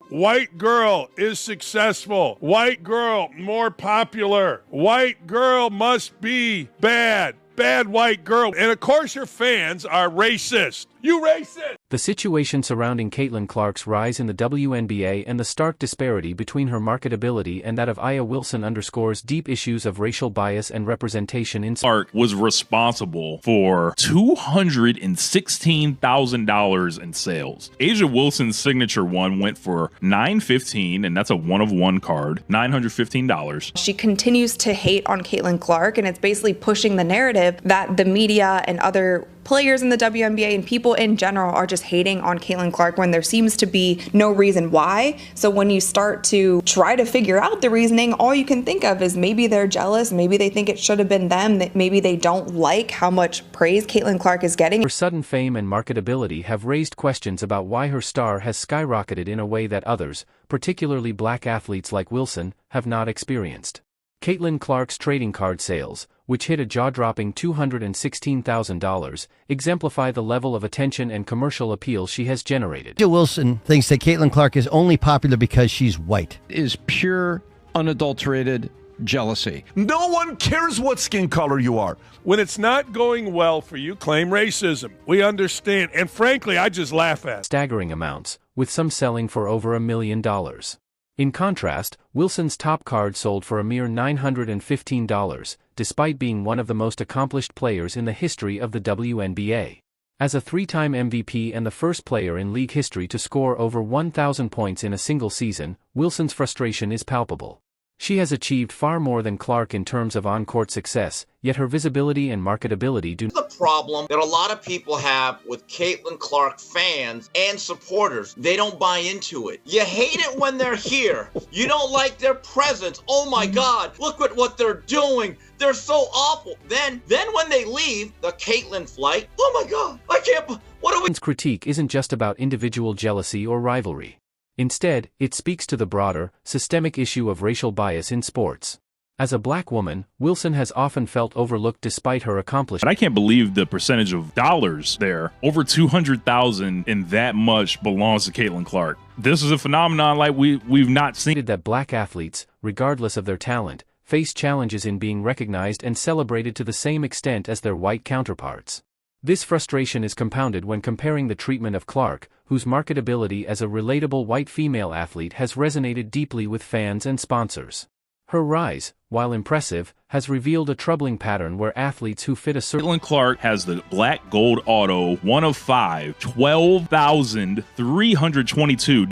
White girl is successful. White girl more popular. White girl must be bad. Bad white girl. And of course your fans are racist. You racist! The situation surrounding Caitlin Clark's rise in the WNBA and the stark disparity between her marketability and that of A'ja Wilson underscores deep issues of racial bias and representation in Clark was responsible for $216,000 in sales. A'ja Wilson's signature one went for $915, and that's a one-of-one card, $915. She continues to hate on Caitlin Clark, and it's basically pushing the narrative that the media and other players in the WNBA and people in general are just hating on Caitlin Clark when there seems to be no reason why. So when you start to try to figure out the reasoning, all you can think of is maybe they're jealous, maybe they think it should have been them, that maybe they don't like how much praise Caitlin Clark is getting. Her sudden fame and marketability have raised questions about why her star has skyrocketed in a way that others, particularly black athletes like Wilson, have not experienced. Caitlin Clark's trading card sales, which hit a jaw-dropping $216,000, exemplify the level of attention and commercial appeal she has generated. A'ja Wilson thinks that Caitlin Clark is only popular because she's white. Is pure, unadulterated jealousy. No one cares what skin color you are. When it's not going well for you, claim racism. We understand. And frankly, I just laugh at it. Staggering amounts, with some selling for over $1 million. In contrast, Wilson's top card sold for a mere $915, despite being one of the most accomplished players in the history of the WNBA. As a three-time MVP and the first player in league history to score over 1,000 points in a single season, Wilson's frustration is palpable. She has achieved far more than Clark in terms of on-court success, yet her visibility and marketability do. The problem that a lot of people have with Caitlin Clark fans and supporters, they don't buy into it. You hate it when they're here. You don't like their presence. Oh my God, look at what they're doing. They're so awful. Then when they leave, the Caitlin flight, oh my God, I can't, what are we? Critique isn't just about individual jealousy or rivalry. Instead, it speaks to the broader, systemic issue of racial bias in sports. As a black woman, Wilson has often felt overlooked despite her accomplishments. I can't believe the percentage of dollars there. Over $200,000, and that much belongs to Caitlin Clark. This is a phenomenon like we've not seen. That black athletes, regardless of their talent, face challenges in being recognized and celebrated to the same extent as their white counterparts. This frustration is compounded when comparing the treatment of Clark, whose marketability as a relatable white female athlete has resonated deeply with fans and sponsors. Her rise, while impressive, has revealed a troubling pattern where athletes who fit a certain... Caitlin Clark has the black gold auto, 1 of 5, $12,322.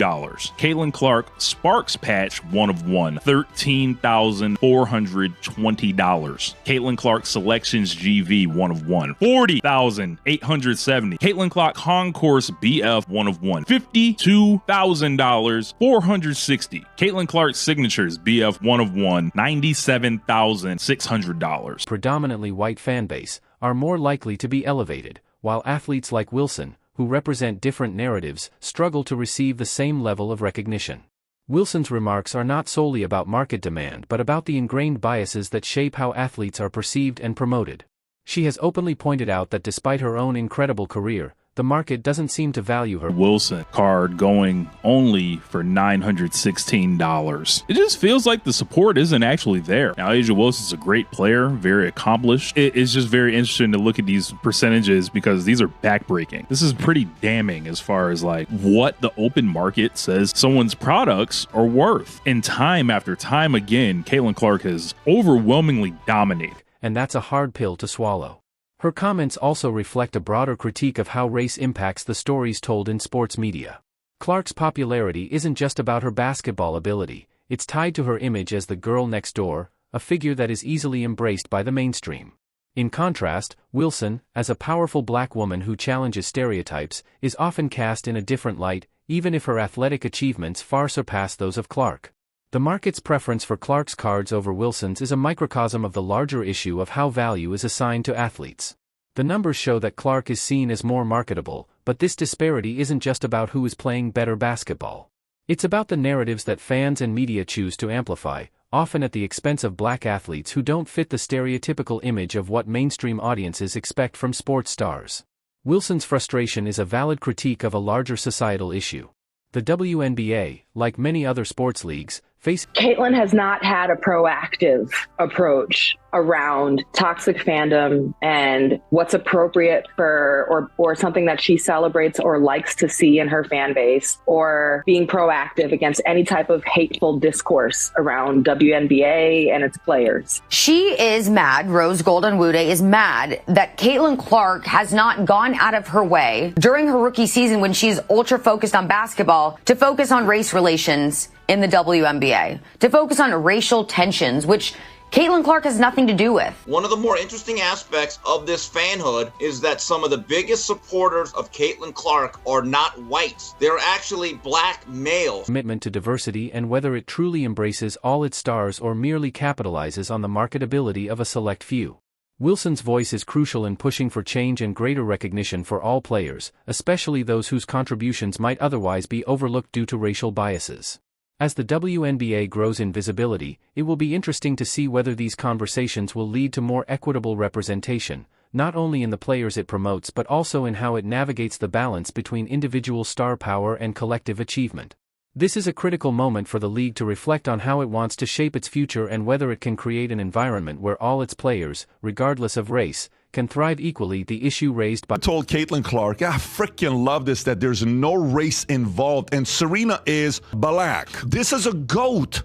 Caitlin Clark Sparks patch, 1 of 1, $13,420. Caitlin Clark Selections GV, 1 of 1, $40,870. Caitlin Clark Concourse BF, 1 of 1, $52,000, $460. Caitlin Clark Signatures BF, 1 of 1, $97,600. Predominantly white fanbase are more likely to be elevated, while athletes like Wilson, who represent different narratives, struggle to receive the same level of recognition. Wilson's remarks are not solely about market demand but about the ingrained biases that shape how athletes are perceived and promoted. She has openly pointed out that despite her own incredible career, the market doesn't seem to value her. Wilson card going only for $916. It just feels like the support isn't actually there. Now, A'ja Wilson's a great player, very accomplished. It's just very interesting to look at these percentages because these are backbreaking. This is pretty damning as far as like what the open market says someone's products are worth. And time after time again, Caitlin Clark has overwhelmingly dominated. And that's a hard pill to swallow. Her comments also reflect a broader critique of how race impacts the stories told in sports media. Clark's popularity isn't just about her basketball ability, it's tied to her image as the girl next door, a figure that is easily embraced by the mainstream. In contrast, Wilson, as a powerful black woman who challenges stereotypes, is often cast in a different light, even if her athletic achievements far surpass those of Clark. The market's preference for Clark's cards over Wilson's is a microcosm of the larger issue of how value is assigned to athletes. The numbers show that Clark is seen as more marketable, but this disparity isn't just about who is playing better basketball. It's about the narratives that fans and media choose to amplify, often at the expense of black athletes who don't fit the stereotypical image of what mainstream audiences expect from sports stars. Wilson's frustration is a valid critique of a larger societal issue. The WNBA, like many other sports leagues, face Caitlyn has not had a proactive approach around toxic fandom and what's appropriate for or something that she celebrates or likes to see in her fan base, or being proactive against any type of hateful discourse around WNBA and its players. She is mad, Rose Golden-Wude is mad that Caitlin Clark has not gone out of her way during her rookie season, when she's ultra focused on basketball, to focus on race relations in the WNBA, to focus on racial tensions, which Caitlin Clark has nothing to do with. One of the more interesting aspects of this fanhood is that some of the biggest supporters of Caitlin Clark are not whites. They're actually black males. Commitment to diversity, and whether it truly embraces all its stars or merely capitalizes on the marketability of a select few. Wilson's voice is crucial in pushing for change and greater recognition for all players, especially those whose contributions might otherwise be overlooked due to racial biases. As the WNBA grows in visibility, it will be interesting to see whether these conversations will lead to more equitable representation, not only in the players it promotes but also in how it navigates the balance between individual star power and collective achievement. This is a critical moment for the league to reflect on how it wants to shape its future and whether it can create an environment where all its players, regardless of race, can thrive equally. The issue raised by I told Caitlin Clark, I freaking love this, that there's no race involved, and Serena is black. This is a GOAT.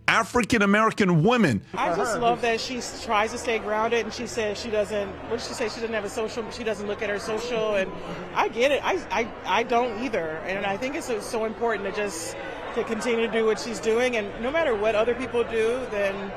African-American woman. I just love that she tries to stay grounded, and she says she doesn't, what did she say? She doesn't have a social, she doesn't look at her social, and I get it. I don't either. And I think it's so important to continue to do what she's doing, and no matter what other people do, then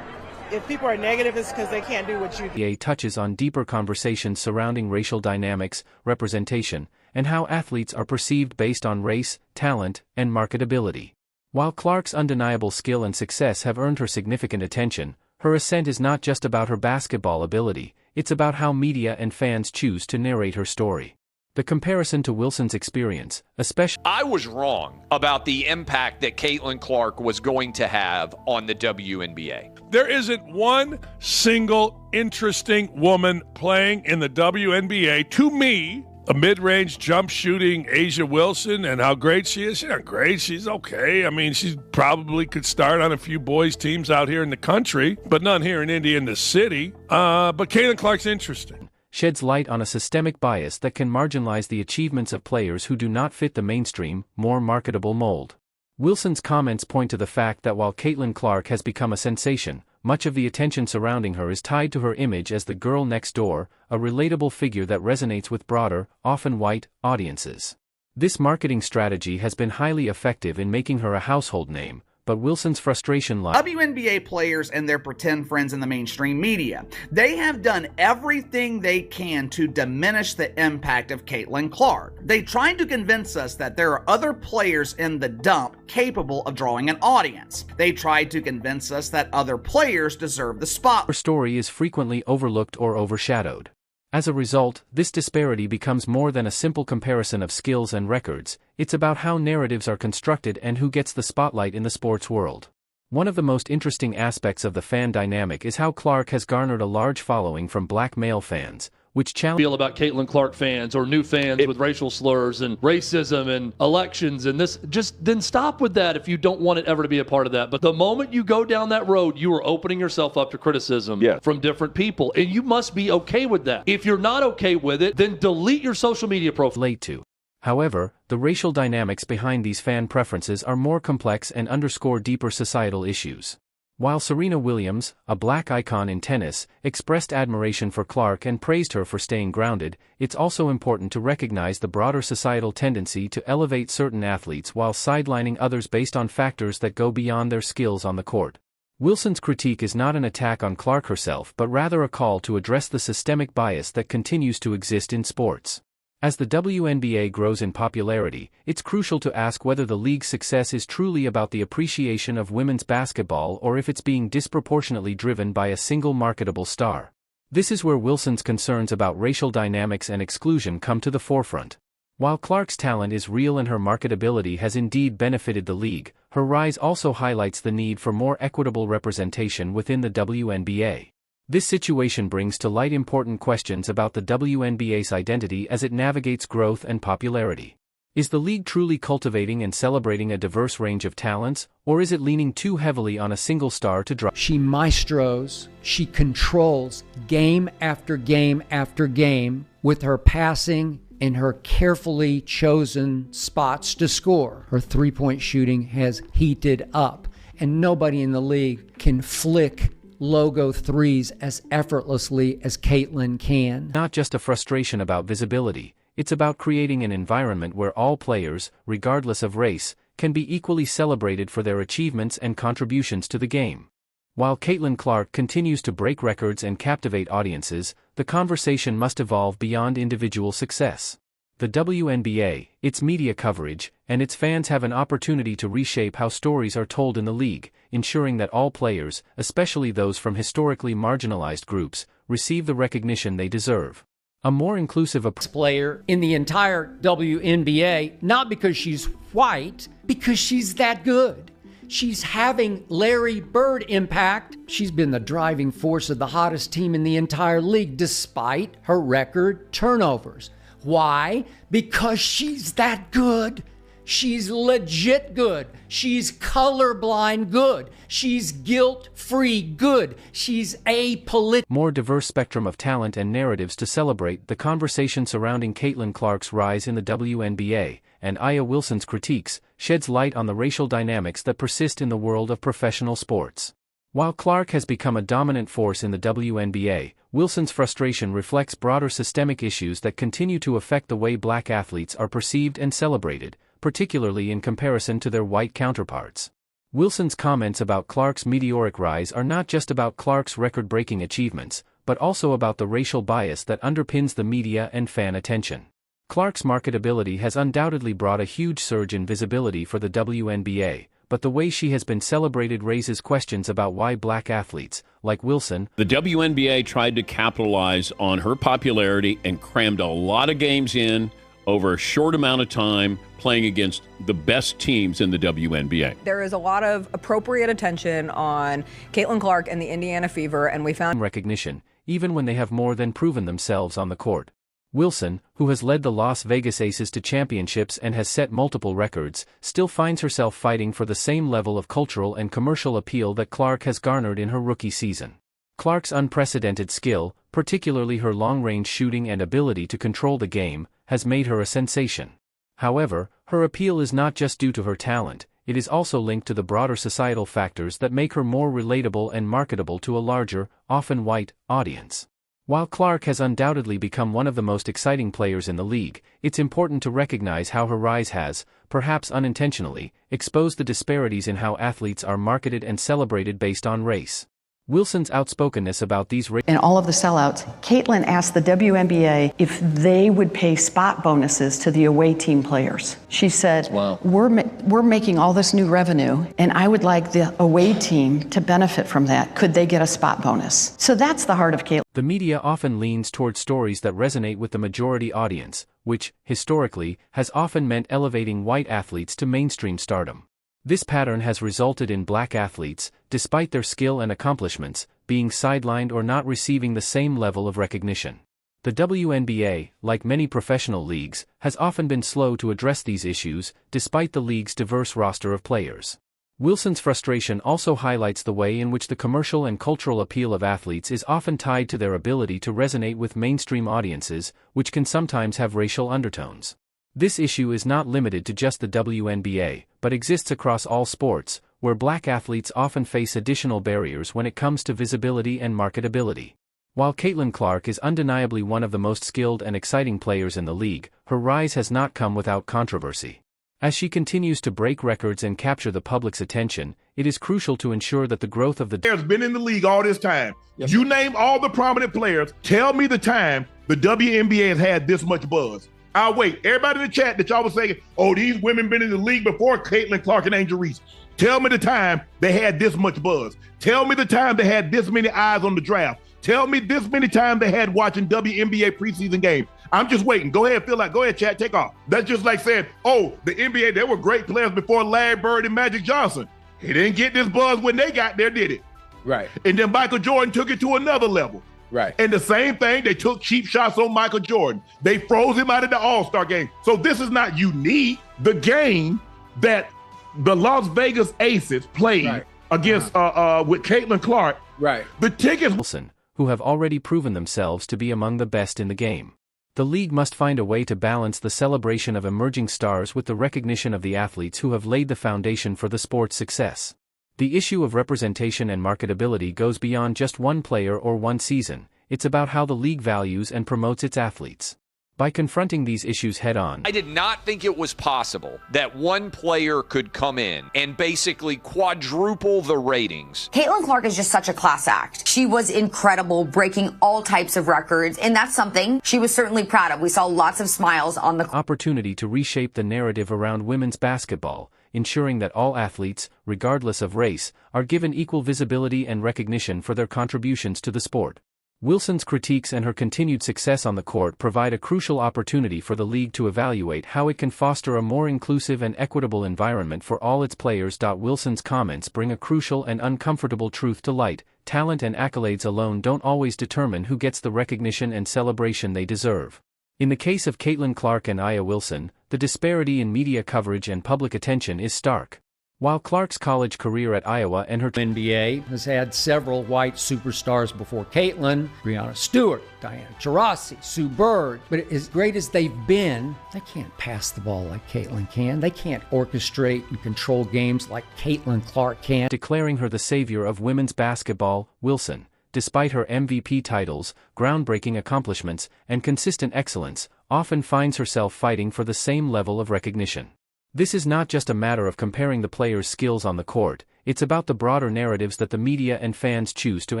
if people are negative, it's because they can't do what you do. The NBA touches on deeper conversations surrounding racial dynamics, representation, and how athletes are perceived based on race, talent, and marketability. While Clark's undeniable skill and success have earned her significant attention, her ascent is not just about her basketball ability, it's about how media and fans choose to narrate her story. The comparison to Wilson's experience, especially... I was wrong about the impact that Caitlin Clark was going to have on the WNBA. There isn't one single interesting woman playing in the WNBA, to me, a mid-range jump shooting A'ja Wilson, and how great she is. She's not great. She's okay. I mean, she probably could start on a few boys' teams out here in the country, but none here in Indiana City. But Caitlin Clark's interesting. Sheds light on a systemic bias that can marginalize the achievements of players who do not fit the mainstream, more marketable mold. Wilson's comments point to the fact that while Caitlin Clark has become a sensation, much of the attention surrounding her is tied to her image as the girl next door, a relatable figure that resonates with broader, often white, audiences. This marketing strategy has been highly effective in making her a household name, but Wilson's frustration lies. WNBA players and their pretend friends in the mainstream media. They have done everything they can to diminish the impact of Caitlin Clark. They tried to convince us that there are other players in the dump capable of drawing an audience. They tried to convince us that other players deserve the spot. Her story is frequently overlooked or overshadowed. As a result, this disparity becomes more than a simple comparison of skills and records. It's about how narratives are constructed and who gets the spotlight in the sports world. One of the most interesting aspects of the fan dynamic is how Clark has garnered a large following from black male fans, which challenge feel about Caitlin Clark fans or new fans with racial slurs and racism and elections and this. Just then stop with that if you don't want it ever to be a part of that. But the moment you go down that road, you are opening yourself up to criticism from different people, and you must be okay with that. If you're not okay with it, then delete your social media profile. Late to. However, the racial dynamics behind these fan preferences are more complex and underscore deeper societal issues. While Serena Williams, a black icon in tennis, expressed admiration for Clark and praised her for staying grounded, it's also important to recognize the broader societal tendency to elevate certain athletes while sidelining others based on factors that go beyond their skills on the court. Wilson's critique is not an attack on Clark herself but rather a call to address the systemic bias that continues to exist in sports. As the WNBA grows in popularity, it's crucial to ask whether the league's success is truly about the appreciation of women's basketball or if it's being disproportionately driven by a single marketable star. This is where Wilson's concerns about racial dynamics and exclusion come to the forefront. While Clark's talent is real and her marketability has indeed benefited the league, her rise also highlights the need for more equitable representation within the WNBA. This situation brings to light important questions about the WNBA's identity as it navigates growth and popularity. Is the league truly cultivating and celebrating a diverse range of talents, or is it leaning too heavily on a single star to drive? She maestros, she controls game after game after game with her passing and her carefully chosen spots to score. Her three-point shooting has heated up, and nobody in the league can flick logo threes as effortlessly as Caitlin can. Not just a frustration about visibility, it's about creating an environment where all players, regardless of race, can be equally celebrated for their achievements and contributions to the game. While Caitlin Clark continues to break records and captivate audiences, the conversation must evolve beyond individual success. The WNBA, its media coverage, and its fans have an opportunity to reshape how stories are told in the league, ensuring that all players, especially those from historically marginalized groups, receive the recognition they deserve. A more inclusive player in the entire WNBA, not because she's white, because she's that good. She's having Larry Bird impact. She's been the driving force of the hottest team in the entire league despite her record turnovers. Why? Because she's that good. She's legit good. She's colorblind good. She's guilt-free good. She's apolitical. More diverse spectrum of talent and narratives to celebrate. The conversation surrounding Caitlin Clark's rise in the WNBA and Aya Wilson's critiques sheds light on the racial dynamics that persist in the world of professional sports. While Clark has become a dominant force in the WNBA, Wilson's frustration reflects broader systemic issues that continue to affect the way black athletes are perceived and celebrated, particularly in comparison to their white counterparts. Wilson's comments about Clark's meteoric rise are not just about Clark's record-breaking achievements, but also about the racial bias that underpins the media and fan attention. Clark's marketability has undoubtedly brought a huge surge in visibility for the WNBA, but the way she has been celebrated raises questions about why black athletes, like Wilson. The WNBA tried to capitalize on her popularity and crammed a lot of games in over a short amount of time, playing against the best teams in the WNBA. There is a lot of appropriate attention on Caitlin Clark and the Indiana Fever, and we found recognition, even when they have more than proven themselves on the court. Wilson, who has led the Las Vegas Aces to championships and has set multiple records, still finds herself fighting for the same level of cultural and commercial appeal that Clark has garnered in her rookie season. Clark's unprecedented skill, particularly her long-range shooting and ability to control the game, has made her a sensation. However, her appeal is not just due to her talent, it is also linked to the broader societal factors that make her more relatable and marketable to a larger, often white, audience. While Clark has undoubtedly become one of the most exciting players in the league, it's important to recognize how her rise has, perhaps unintentionally, exposed the disparities in how athletes are marketed and celebrated based on race. Wilson's outspokenness about these in all of the sellouts, Caitlin asked the WNBA if they would pay spot bonuses to the away team players. She said, wow, we're making all this new revenue, and I would like the away team to benefit from that. Could they get a spot bonus? So that's the heart of Caitlin. The media often leans toward stories that resonate with the majority audience, which, historically, has often meant elevating white athletes to mainstream stardom. This pattern has resulted in black athletes, despite their skill and accomplishments, being sidelined or not receiving the same level of recognition. The WNBA, like many professional leagues, has often been slow to address these issues, despite the league's diverse roster of players. Wilson's frustration also highlights the way in which the commercial and cultural appeal of athletes is often tied to their ability to resonate with mainstream audiences, which can sometimes have racial undertones. This issue is not limited to just the WNBA, but exists across all sports, where black athletes often face additional barriers when it comes to visibility and marketability. While Caitlin Clark is undeniably one of the most skilled and exciting players in the league, her rise has not come without controversy. As she continues to break records and capture the public's attention, it is crucial to ensure that the growth of the players been in the league all this time. Yes. You name all the prominent players, tell me the time the WNBA has had this much buzz. I'll wait. Everybody in the chat that y'all was saying, oh, these women been in the league before Caitlin Clark and Angel Reese. Tell me the time they had this much buzz. Tell me the time they had this many eyes on the draft. Tell me this many times they had watching WNBA preseason games. I'm just waiting. Go ahead, go ahead, chat, take off. That's just like saying, oh, the NBA, they were great players before Larry Bird and Magic Johnson. He didn't get this buzz when they got there, did it? Right. And then Michael Jordan took it to another level. Right. And the same thing, they took cheap shots on Michael Jordan. They froze him out of the All-Star game. So this is not unique. The game that the Las Vegas Aces played against with Caitlin Clark. Right. The tickets Wilson, who have already proven themselves to be among the best in the game. The league must find a way to balance the celebration of emerging stars with the recognition of the athletes who have laid the foundation for the sport's success. The issue of representation and marketability goes beyond just one player or one season. It's about how the league values and promotes its athletes. By confronting these issues head-on, I did not think it was possible that one player could come in and basically quadruple the ratings. Caitlin Clark is just such a class act. She was incredible, breaking all types of records, and that's something she was certainly proud of. We saw lots of smiles on the opportunity to reshape the narrative around women's basketball, ensuring that all athletes, regardless of race, are given equal visibility and recognition for their contributions to the sport. Wilson's critiques and her continued success on the court provide a crucial opportunity for the league to evaluate how it can foster a more inclusive and equitable environment for all its players. Wilson's comments bring a crucial and uncomfortable truth to light: talent and accolades alone don't always determine who gets the recognition and celebration they deserve. In the case of Caitlin Clark and A'ja Wilson, the disparity in media coverage and public attention is stark. While Clark's college career at Iowa and her NBA has had several white superstars before Caitlin, Breanna Stewart, Diana Taurasi, Sue Bird, but as great as they've been, they can't pass the ball like Caitlin can. They can't orchestrate and control games like Caitlin Clark can. Declaring her the savior of women's basketball, Wilson, despite her MVP titles, groundbreaking accomplishments, and consistent excellence, often finds herself fighting for the same level of recognition. This is not just a matter of comparing the players' skills on the court, it's about the broader narratives that the media and fans choose to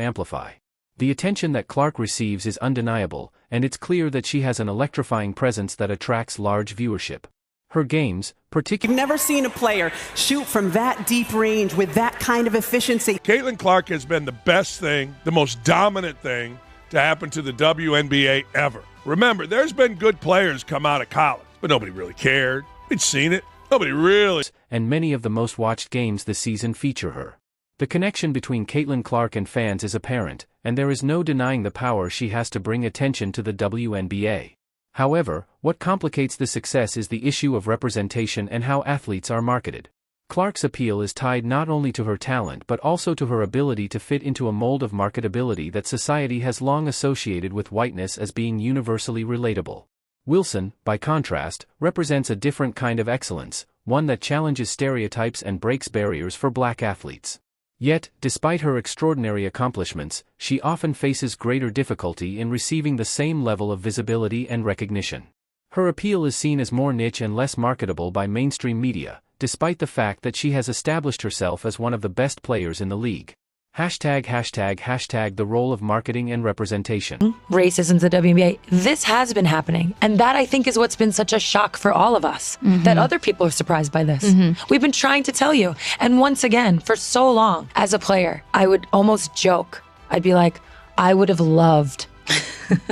amplify. The attention that Clark receives is undeniable, and it's clear that she has an electrifying presence that attracts large viewership. Her games, particularly... I've never seen a player shoot from that deep range with that kind of efficiency. Caitlin Clark has been the best thing, the most dominant thing to happen to the WNBA ever. Remember, there's been good players come out of college, but nobody really cared. We'd seen it. Nobody really. And many of the most watched games this season feature her. The connection between Caitlin Clark and fans is apparent, and there is no denying the power she has to bring attention to the WNBA. However, what complicates this success is the issue of representation and how athletes are marketed. Clark's appeal is tied not only to her talent but also to her ability to fit into a mold of marketability that society has long associated with whiteness as being universally relatable. Wilson, by contrast, represents a different kind of excellence, one that challenges stereotypes and breaks barriers for black athletes. Yet, despite her extraordinary accomplishments, she often faces greater difficulty in receiving the same level of visibility and recognition. Her appeal is seen as more niche and less marketable by mainstream media, despite the fact that she has established herself as one of the best players in the league. #### the role of marketing and representation. Racism in the WNBA, this has been happening. And that, I think, is what's been such a shock for all of us, that other people are surprised by this. We've been trying to tell you. And once again, for so long, as a player, I would almost joke. I'd be like, I would have loved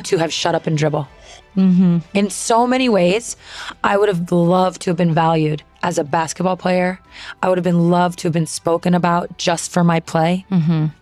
to have shut up and dribble. In so many ways, I would have loved to have been valued as a basketball player. I would have been loved to have been spoken about just for my play.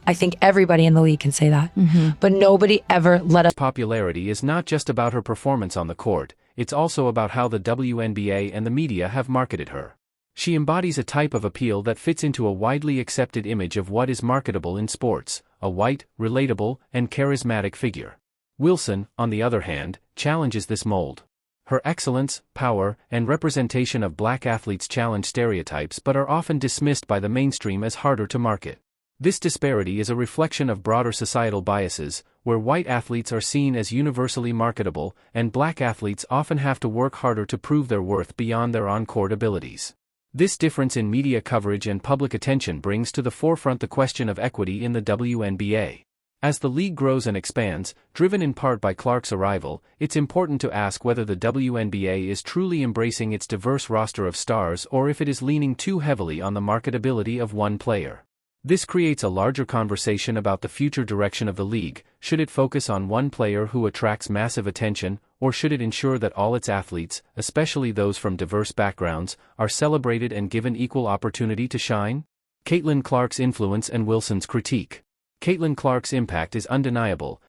I think everybody in the league can say that. But nobody ever let us. Popularity is not just about her performance on the court, it's also about how the WNBA and the media have marketed her. She embodies a type of appeal that fits into a widely accepted image of what is marketable in sports: a white, relatable, and charismatic figure. Wilson, on the other hand, challenges this mold. Her excellence, power, and representation of black athletes challenge stereotypes but are often dismissed by the mainstream as harder to market. This disparity is a reflection of broader societal biases, where white athletes are seen as universally marketable, and black athletes often have to work harder to prove their worth beyond their on-court abilities. This difference in media coverage and public attention brings to the forefront the question of equity in the WNBA. As the league grows and expands, driven in part by Clark's arrival, it's important to ask whether the WNBA is truly embracing its diverse roster of stars or if it is leaning too heavily on the marketability of one player. This creates a larger conversation about the future direction of the league. Should it focus on one player who attracts massive attention, or should it ensure that all its athletes, especially those from diverse backgrounds, are celebrated and given equal opportunity to shine? Caitlin Clark's influence and Wilson's critique. Caitlin Clark's impact is undeniable,